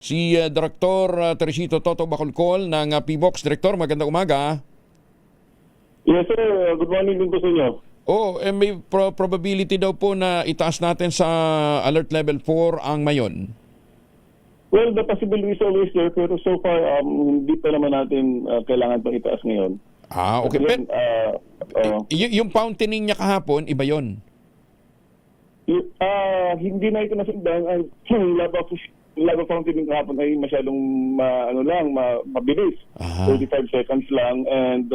Si Direktor Teresito Toto Bacolcol ng PBOX. Direktor, magandang umaga. Yes sir, good morning din po sa inyo. May probability daw po na itaas natin sa alert level 4 ang Mayon. Well, the possibility is always there, pero so far, hindi pa naman natin kailangan pang itaas ngayon. Okay. Again, Yung fountaining niya kahapon, iba yun. hindi na ito nasundan. Lava fountain kahapon ay masyadong mabilis. 35 seconds lang and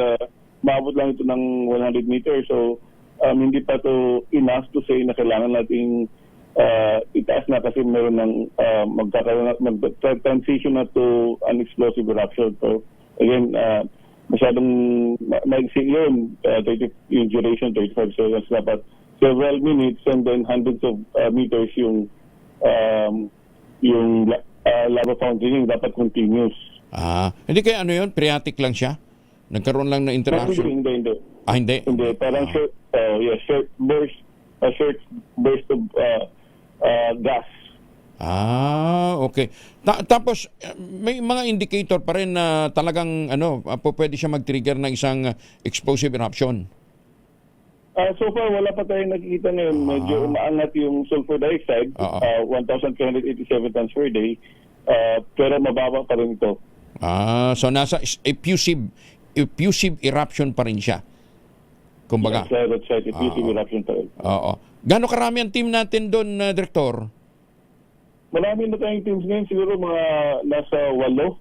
maabot lang ito ng 100 meters. So, hindi pa to enough to say na kailangan nating itaas na kasi meron ng mag-transition na to an explosive eruption. So, again, masyadong maigsi yun. Yung duration, 35 seconds dapat several minutes and then hundreds of meters yung lava fountain dapat continuous. Hindi kaya ano yun? Phreatic lang siya? Nagkaroon lang ng interaction? Hindi. Hindi? Hindi. Parang short burst of gas. Okay. Tapos may mga indicator pa rin na talagang pwede siya mag-trigger ng isang explosive eruption. So far, wala pa tayong nakikita ngayon. Medyo umaangat yung sulfur dioxide, 1,387 tons per day, pero mababa pa rin ito. So nasa effusive eruption pa rin siya. Kumbaga. Yes, that's right. Effusive eruption pa rin. Gano'ng karami ang team natin doon, Direktor? Marami na tayong teams ngayon. Siguro mga nasa 8.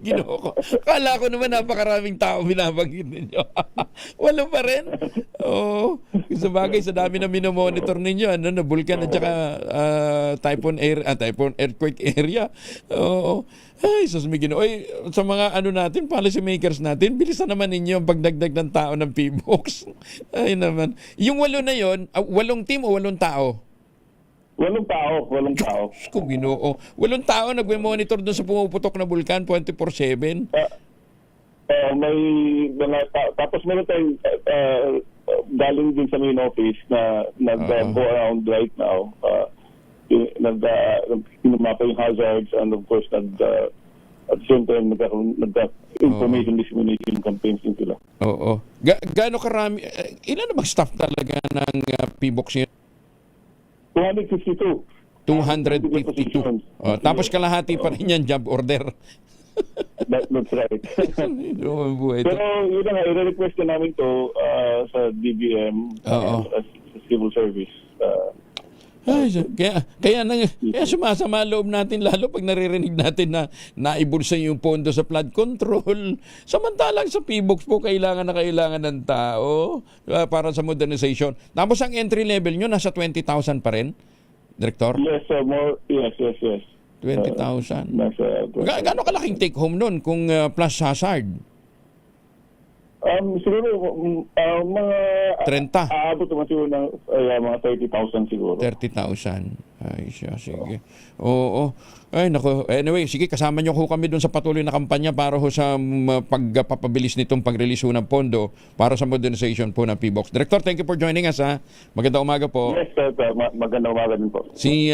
Ginoo ko. Kala ko naman napakaraming tao binabanggit ninyo. Wala pa rin. Sa bagay, sa dami na minomonitor ninyo, na vulkan at saka typhoon earthquake area. Ay, Ginoo. Sa mga natin, policy makers natin, bilisan naman ninyo ang pagdagdag ng tao ng PBOX. Ay naman. Yung 8 na yon, 8 team o 8 tao? 8 tao. Kung Ginoo. 8 tao nagme-monitor doon sa pumuputok na bulkan 24/7. May mga tapos meron tayong galing din sa main office na nag-go around right now. Nag-mapa yung hazards and of course at the same time nag-information dissemination campaigns din sila. Gaano karami, ilan na bang staff talaga ng PBOX yun? 252. 252. Tapos kalahati pa rin yan, job order. That's right. Pero yun na nga, i-request na namin to sa DBM, sa civil service. Kaya sumasama loob natin lalo pag naririnig natin na naibulsa yung pondo sa flood control. Samantalang sa PBOX po kailangan ng tao para sa modernization. Tapos ang entry level nyo nasa 20,000 pa rin, Director? Yes, more. Yes. 20,000. Gano'ng kalaking take home nun kung plus hazard? Siguro mga 30. Aabot naman siguro ng mga 30,000 siguro. 30,000. Ay siya, sige. Ay nako. Anyway, sige, kasama niyo ho kami doon sa patuloy na kampanya para ho sa pagpapabilis nitong pag-release ng pondo para sa modernization po ng PBOX. Director, thank you for joining us. Magandang umaga po. Yes, magandang umaga din po. Si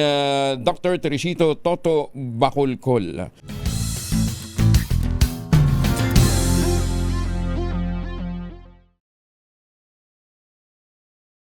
Dr. Teresito Toto Bacolcol.